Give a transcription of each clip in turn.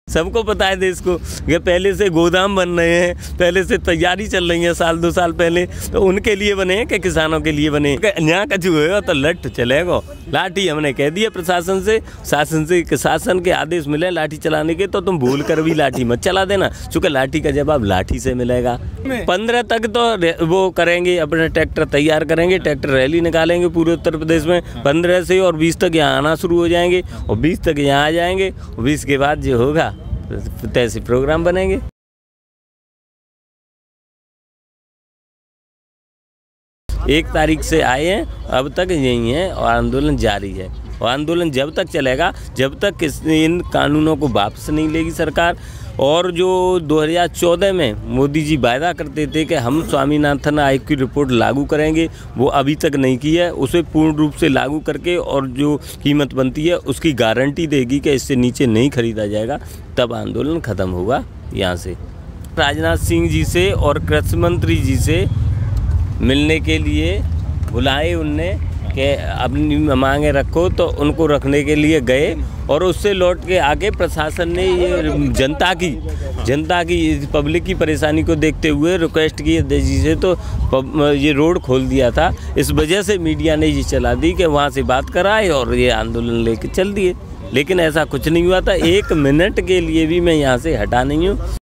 सबको पता है देश को कि पहले से गोदाम बन रहे हैं, पहले से तैयारी चल रही है साल 2 साल पहले, तो उनके लिए बने हैं कि किसानों के लिए बने। यहाँ कछु होगा तो लठ चलेगा, लाठी हमने कह दिया प्रशासन से, शासन के आदेश मिले लाठी चलाने के, तो तुम भूल कर भी लाठी मत चला देना, चूँकि लाठी का जवाब लाठी से मिलेगा। 15 तक तो वो करेंगे, अपने ट्रैक्टर तैयार करेंगे, ट्रैक्टर रैली निकालेंगे पूरे उत्तर प्रदेश में 15 से, और 20 तक यहाँ आना शुरू हो जाएंगे, और 20 तक यहाँ आ जाएंगे, और 20 के बाद जो होगा तैसे प्रोग्राम बनेंगे। 1 तारीख से आए हैं, अब तक यही है और आंदोलन जारी है। और आंदोलन जब तक चलेगा जब तक इन कानूनों को वापस नहीं लेगी सरकार। और जो 2014 में मोदी जी वायदा करते थे कि हम स्वामीनाथन आयोग की रिपोर्ट लागू करेंगे, वो अभी तक नहीं की है। उसे पूर्ण रूप से लागू करके और जो कीमत बनती है उसकी गारंटी देगी कि इससे नीचे नहीं खरीदा जाएगा, तब आंदोलन ख़त्म होगा। यहाँ से राजनाथ सिंह जी से और कृषि मंत्री जी से मिलने के लिए बुलाए उनने कि अपनी मांगे रखो, तो उनको रखने के लिए गए, और उससे लौट के आके प्रशासन ने ये जनता की पब्लिक की परेशानी को देखते हुए रिक्वेस्ट की जी से, तो ये रोड खोल दिया था। इस वजह से मीडिया ने ये चला दी कि वहाँ से बात कराए और ये आंदोलन लेके चल दिए, लेकिन ऐसा कुछ नहीं हुआ था। 1 मिनट के लिए भी मैं यहाँ से हटा नहीं हूँ।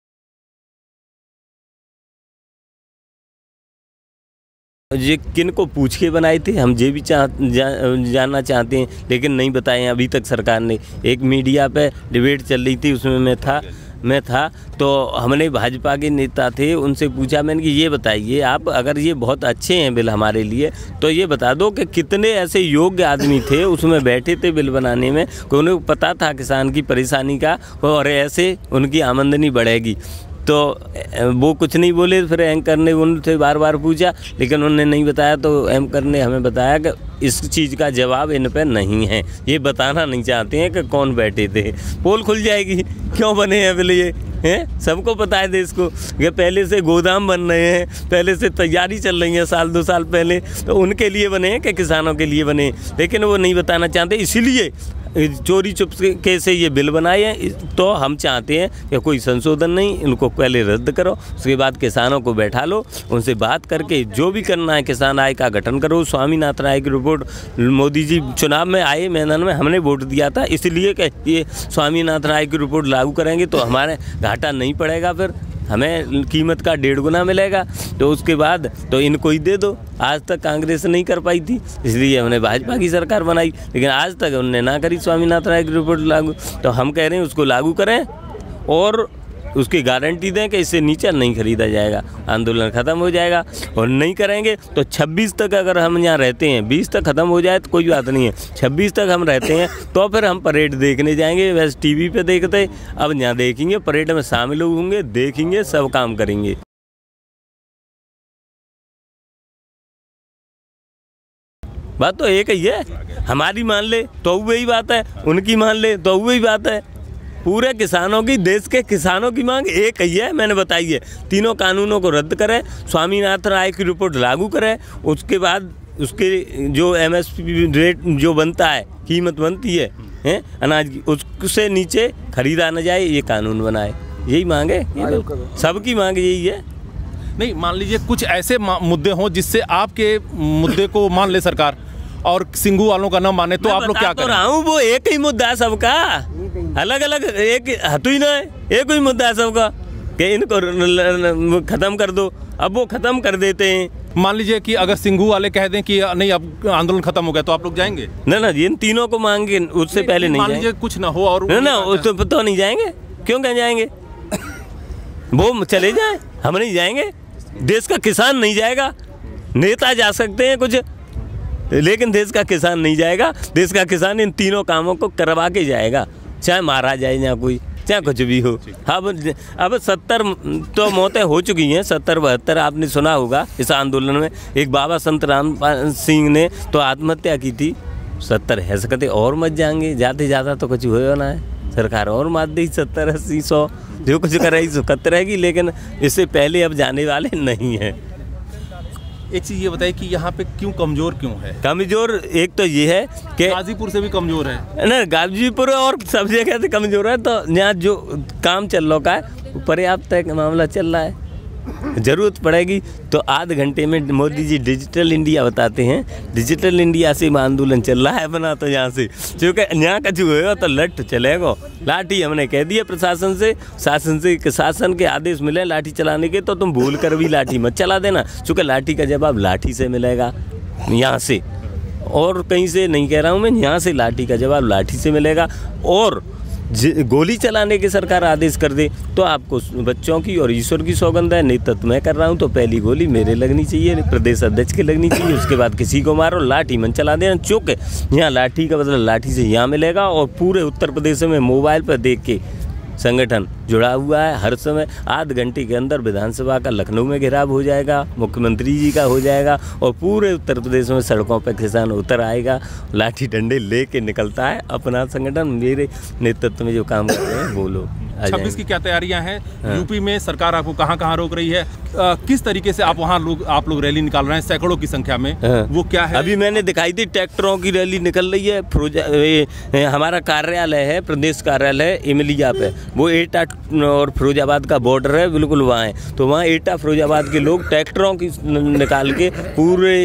ये किन को पूछ के बनाए थे हम ये भी जानना चाहते हैं, लेकिन नहीं बताए अभी तक सरकार ने। एक मीडिया पे डिबेट चल रही थी, उसमें मैं था, तो हमने भाजपा के नेता थे, उनसे पूछा मैंने कि ये बताइए आप, अगर ये बहुत अच्छे हैं बिल हमारे लिए, तो ये बता दो कि कितने ऐसे योग्य आदमी थे उसमें बैठे थे बिल बनाने में, कि उन्हें पता था किसान की परेशानी का, और ऐसे उनकी आमदनी बढ़ेगी। तो वो कुछ नहीं बोले। फिर एंकर ने उनसे बार बार पूछा, लेकिन उन्होंने नहीं बताया, तो एंकर ने हमें बताया कि इस चीज़ का जवाब इन पर नहीं है, ये बताना नहीं चाहते हैं कि कौन बैठे थे। पोल खुल जाएगी, क्यों बने हैं बिल ये हैं? सबको पता है देश को कि पहले से गोदाम बन रहे हैं, पहले से तैयारी चल रही है साल 2 साल पहले, तो उनके लिए बने हैं कि किसानों के लिए बने, लेकिन वो नहीं बताना चाहते। इसीलिए चोरी चुपके से ये बिल बनाए हैं। तो हम चाहते हैं कि कोई संशोधन नहीं, इनको पहले रद्द करो, उसके बाद किसानों को बैठा लो, उनसे बात करके जो भी करना है किसान आयोग का गठन करो। स्वामीनाथन आयोग की रिपोर्ट, मोदी जी चुनाव में आए मैदान में, हमने वोट दिया था इसलिए कि ये स्वामीनाथन आयोग की रिपोर्ट लागू करेंगे तो हमारे घाटा नहीं पड़ेगा, फिर हमें कीमत का 1.5 गुना मिलेगा। तो उसके बाद तो इनको ही दे दो। आज तक कांग्रेस नहीं कर पाई थी, इसलिए हमने भाजपा की सरकार बनाई, लेकिन आज तक उन्होंने ना करी स्वामीनाथन आयोग की रिपोर्ट लागू। तो हम कह रहे हैं उसको लागू करें और उसकी गारंटी दें कि इससे नीचे नहीं खरीदा जाएगा, आंदोलन ख़त्म हो जाएगा। और नहीं करेंगे तो 26 तक अगर हम यहाँ रहते हैं, 20 तक ख़त्म हो जाए तो कोई बात नहीं है, 26 तक हम रहते हैं तो फिर हम परेड देखने जाएंगे। वैसे टीवी पे देखते, अब यहाँ देखेंगे, परेड में शामिल होंगे, देखेंगे, सब काम करेंगे। बात तो एक ही है, हमारी मान ले तो वही बात है, उनकी मान ले तो वही बात है। पूरे किसानों की, देश के किसानों की मांग एक ही है, मैंने बताई है। तीनों कानूनों को रद्द करें, स्वामीनाथन आयोग की रिपोर्ट लागू करें, उसके बाद उसके जो MSP रेट जो बनता है, कीमत बनती है अनाज की, उससे नीचे खरीदा न जाए, ये कानून बनाए। यही मांग है, सबकी मांग यही है। नहीं, मान लीजिए कुछ ऐसे मुद्दे हों जिससे आपके मुद्दे को मान ले सरकार और सिंघू वालों का न माने, तो आप लोग क्या करें? वो एक ही मुद्दा है सबका, अलग अलग एक हतु ही ना है, एक ही मुद्दा है सबका कि इनको खत्म कर दो। अब वो खत्म कर देते हैं। मान लीजिए कि अगर सिंघू वाले कह दें कि नहीं अब आंदोलन खत्म हो गया, तो आप लोग जाएंगे? ना, इन तीनों को मांगे, उससे पहले नहीं। मान लीजिए कुछ ना हो और तो नहीं जाएंगे, क्यों कह जाएंगे? वो चले जाए, हम नहीं जाएंगे। देश का किसान नहीं जाएगा, नेता जा सकते हैं कुछ, लेकिन देश का किसान नहीं जाएगा। देश का किसान इन तीनों कामों को करवा के जाएगा, चाहे मारा जाए या कोई, चाहे कुछ भी हो। अब 70 तो मौतें हो चुकी हैं, 70-72 आपने सुना होगा इस आंदोलन में। एक बाबा संत राम सिंह ने तो आत्महत्या की थी। 70 है सकते और मत जाएंगे, ज़्यादा ज़्यादा तो कुछ होना है, सरकार और मात दी 70, 80, 100 जो कुछ कर रही सुकत रहेगी, लेकिन इससे पहले अब जाने वाले नहीं हैं। एक चीज़ ये बताइए कि यहाँ पे कमजोर क्यों है? कमजोर एक तो ये है कि गाजीपुर से भी कमजोर है ना, गाजीपुर और सब जगह से कमजोर है। तो यहाँ जो काम चल रहा है पर्याप्त है, मामला चल रहा है। ज़रूरत पड़ेगी तो आध घंटे में मोदी जी डिजिटल इंडिया बताते हैं। डिजिटल इंडिया से आंदोलन चल रहा है बना, तो यहाँ से क्योंकि यहाँ का जो है तो लठ चलेगा। लाठी हमने कह दिया प्रशासन से, शासन के आदेश मिले लाठी चलाने के, तो तुम भूल कर भी लाठी मत चला देना, क्योंकि लाठी का जवाब लाठी से मिलेगा। यहाँ से और कहीं से नहीं कह रहा हूँ मैं, यहाँ से लाठी का जवाब लाठी से मिलेगा। और गोली चलाने के सरकार आदेश कर दे तो आपको बच्चों की और ईश्वर की सौगंध है। नेतृत्व मैं कर रहा हूँ तो पहली गोली मेरे लगनी चाहिए, प्रदेश अध्यक्ष की लगनी चाहिए, उसके बाद किसी को मारो, लाठी मन चला देना। चूँकि यहाँ लाठी का बदला लाठी से यहाँ मिलेगा। और पूरे उत्तर प्रदेश में मोबाइल पर देख के संगठन जुड़ा हुआ है हर समय। आध घंटे के अंदर विधानसभा का लखनऊ में घेराव हो जाएगा, मुख्यमंत्री जी का हो जाएगा, और पूरे उत्तर प्रदेश में सड़कों पर किसान उतर आएगा, लाठी डंडे लेके निकलता है अपना संगठन। मेरे नेतृत्व में जो काम कर रहे हैं वो लोग 26 की क्या तैयारियां हैं? हाँ। यूपी में सरकार आपको कहां कहां रोक रही है? किस तरीके से आप लोग रैली निकाल रहे हैं सैकड़ों की संख्या में? हाँ। वो क्या है? अभी मैंने दिखाई थी ट्रैक्टरों की रैली निकल रही है। हमारा कार्यालय है, प्रदेश कार्यालय इमलिया पे, वो एटा और फिरोजाबाद का बॉर्डर है, बिल्कुल वहाँ है। तो वहाँ एटा फिरोजाबाद के लोग ट्रैक्टरों की निकाल के पूरे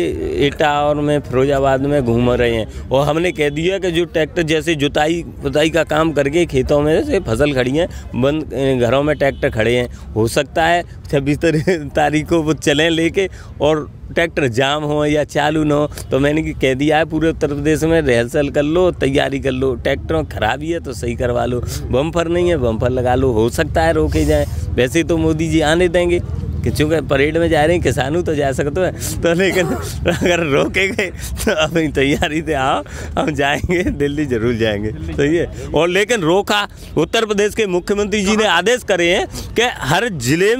एटा और में फिरोजाबाद में घूम रहे हैं। और हमने कह दिया कि जो ट्रैक्टर जैसे जुताई पुताई का काम करके खेतों में से फसल खड़ी हैं, बंद घरों में ट्रैक्टर खड़े हैं, हो सकता है 26 तारीख को वो चलें लेके और ट्रैक्टर जाम हो या चालू न हो। तो मैंने कह दिया है पूरे उत्तर प्रदेश में रिहर्सल कर लो, तैयारी कर लो, ट्रैक्टरों खराबी है तो सही करवा लो, बम्पर नहीं है बम्पर लगा लो, हो सकता है रोके जाएं। वैसे तो मोदी जी आने देंगे कि चूँकि परेड में जा रहे हैं, किसानों तो जा सकते हैं तो, लेकिन अगर रोके गए तो अपनी तैयारी से आओ, हम जाएंगे, दिल्ली जरूर जाएंगे, सही है। और लेकिन रोका, उत्तर प्रदेश के मुख्यमंत्री जी ने आदेश करे हैं कि हर जिले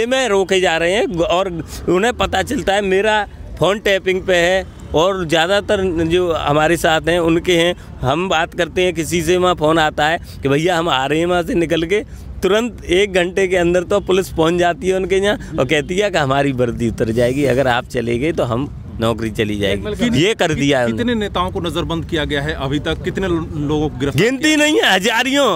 में रोके जा रहे हैं। और उन्हें पता चलता है मेरा फ़ोन टैपिंग पे है, और ज़्यादातर जो हमारे साथ हैं उनके हैं। हम बात करते हैं किसी से, वहाँ फ़ोन आता है कि भैया हम आ रहे हैं वहाँ से निकल के, तुरंत 1 घंटे के अंदर तो पुलिस पहुंच जाती है उनके यहाँ और कहती है कि हमारी वर्दी उतर जाएगी, अगर आप चले गए तो हम नौकरी चली जाएगी। ये कर दिया है। कितने नेताओं को नजरबंद किया गया है अभी तक? कितने लोगों को गिरफ्तार? गिनती नहीं है,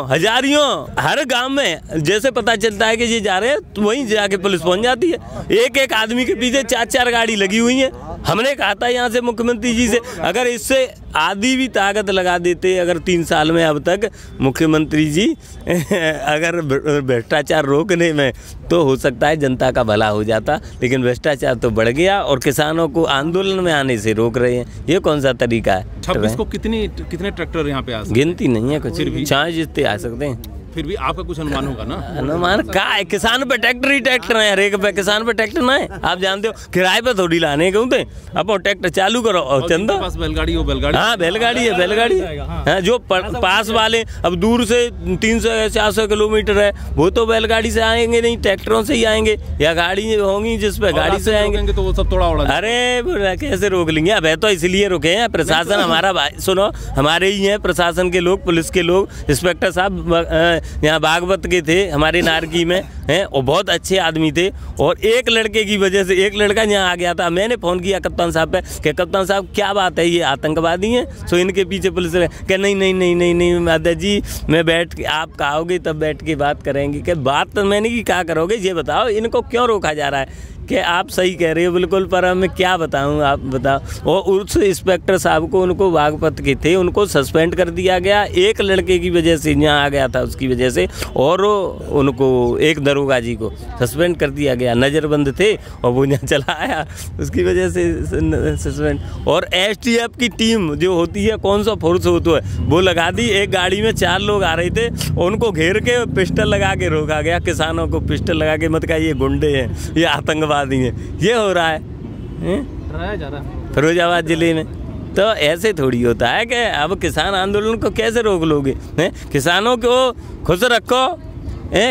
हजारियों हर गांव में जैसे पता चलता है कि ये जा रहे हैं तो वहीं जाके पुलिस पहुंच जाती है। एक आदमी के पीछे 4 गाड़ी लगी हुई है। हमने कहा था यहाँ से मुख्यमंत्री जी से, अगर इससे आधी भी ताकत लगा देते अगर 3 साल में अब तक मुख्यमंत्री जी अगर भ्रष्टाचार रोकने में, तो हो सकता है जनता का भला हो जाता। लेकिन भ्रष्टाचार तो बढ़ गया और किसानों को आंदोलन में आने से रोक रहे हैं। ये कौन सा तरीका है? 26 को कितने ट्रैक्टर यहाँ पे आ सकते? गिनती नहीं है कुछ, 4 जितने आ सकते हैं। फिर भी आपका कुछ अनुमान होगा ना? अनुमान का है, किसान पे ट्रैक्टर ही ट्रैक्टर है, हर एक पे किसान पे ट्रैक्टर ना है। आप जानते हो किराए पे थोड़ी लाने क्यों थे, अब ट्रैक्टर चालू करो और चंदा। पास बैलगाड़ी हो, बैलगाड़ी, हाँ बैलगाड़ी है, बैलगाड़ी है। जो पास वाले अब दूर से 300 या 400 किलोमीटर है, वो तो बैलगाड़ी से आएंगे नहीं, ट्रैक्टरों से ही आएंगे या गाड़ी होंगी जिसपे गाड़ी से आएंगे, तो वो सब थोड़ा उड़ा। अरे कैसे रोक लेंगे? अब है तो इसलिए रुके हैं, प्रशासन हमारा सुनो, हमारे ही है प्रशासन के लोग, पुलिस के लोग। इंस्पेक्टर साहब यहाँ बागवत के थे हमारे नारकी में हैं, और बहुत अच्छे आदमी थे। और एक लड़के की वजह से एक लड़का यहाँ आ गया था, मैंने फ़ोन किया कप्तान साहब पे कि कप्तान साहब क्या बात है, ये आतंकवादी हैं, सो इनके पीछे पुलिस कि नहीं माता जी, मैं बैठ के, आप कहोगे तब बैठ के बात करेंगे। कि बात तो मैंने की क्या करोगे, ये बताओ इनको क्यों रोका जा रहा है? कि आप सही कह रहे हो बिल्कुल, पर मैं क्या बताऊं, आप बताओ। और उस इंस्पेक्टर साहब को, उनको बागपत के थे, उनको सस्पेंड कर दिया गया एक लड़के की वजह से, यहाँ आ गया था उसकी वजह से, और उनको एक दरोगा जी को सस्पेंड कर दिया गया, नज़रबंद थे और वो यहाँ चला आया, उसकी वजह से सस्पेंड। और STF की टीम जो होती है, कौन सा फोर्स होता है, वो लगा दी। एक गाड़ी में 4 लोग आ रहे थे, उनको घेर के पिस्टल लगा के रोका गया, किसानों को पिस्टल लगा के, मत कहा ये गुंडे हैं, ये आतंकवादी हैं। ये हो रहा है फिरोजाबाद जिले में। तो ऐसे थोड़ी होता है कि अब किसान आंदोलन को कैसे रोक लोगे? किसानों को खुश रखो,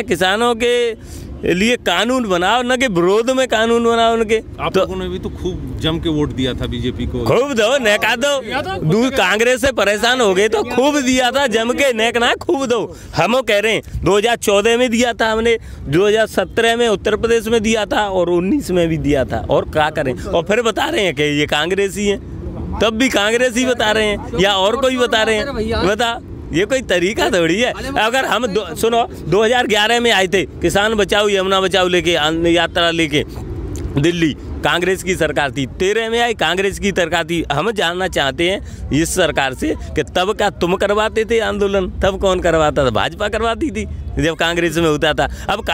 किसानों के लिए कानून बनाओ, न कि विरोध में कानून बनाओ उनके। आप लोगों ने भी तो खूब जम के वोट दिया था बीजेपी को। खूब दो, नेका दो। दूर कांग्रेस से परेशान हो गए तो खूब दिया था, जम के नेक ना खूब दो। हम कह रहे हैं 2014 में दिया था हमने, 2017 में उत्तर प्रदेश में दिया था और 19 में भी दिया था। और क्या करें, और फिर बता रहे हैं कि ये कांग्रेसी हैं, तब भी कांग्रेसी बता रहे हैं या और कोई बता रहे हैं। बता, ये कोई तरीका थोड़ी है। अगर हम सुनो 2011 में आए थे किसान बचाओ यमुना बचाओ लेके, यात्रा लेके दिल्ली, कांग्रेस की सरकार थी। 13 में आई, कांग्रेस की सरकार थी। हम जानना चाहते हैं इस सरकार से कि तब क्या तुम करवाते थे आंदोलन? तब कौन करवाता था? भाजपा करवाती थी जब कांग्रेस में होता था। अब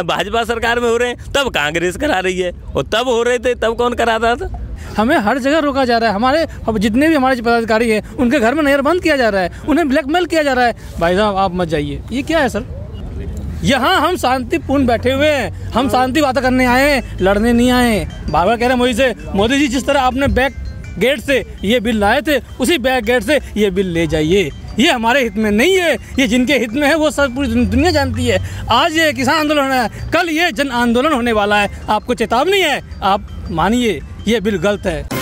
भाजपा सरकार में हो रहे हैं तब कांग्रेस करा रही है, और तब हो रहे थे तब कौन कराता था? हमें हर जगह रोका जा रहा है। हमारे अब जितने भी हमारे पदाधिकारी हैं उनके घर में नजरबंद किया जा रहा है, उन्हें ब्लैकमेल किया जा रहा है। भाई साहब आप मत जाइए। ये क्या है सर? यहाँ हम शांतिपूर्ण बैठे हुए हैं, हम शांति बातें करने आए हैं, लड़ने नहीं आए हैं। बार बार कह रहे हैं मोदी जी जिस तरह आपने बैक गेट से ये बिल लाए थे उसी बैक गेट से ये बिल ले जाइए। ये हमारे हित में नहीं है, ये जिनके हित में है वो सब पूरी दुनिया जानती है। आज ये किसान आंदोलन है, कल ये जन आंदोलन होने वाला है। आपको चेतावनी है, आप मानिए ये बिल गलत है।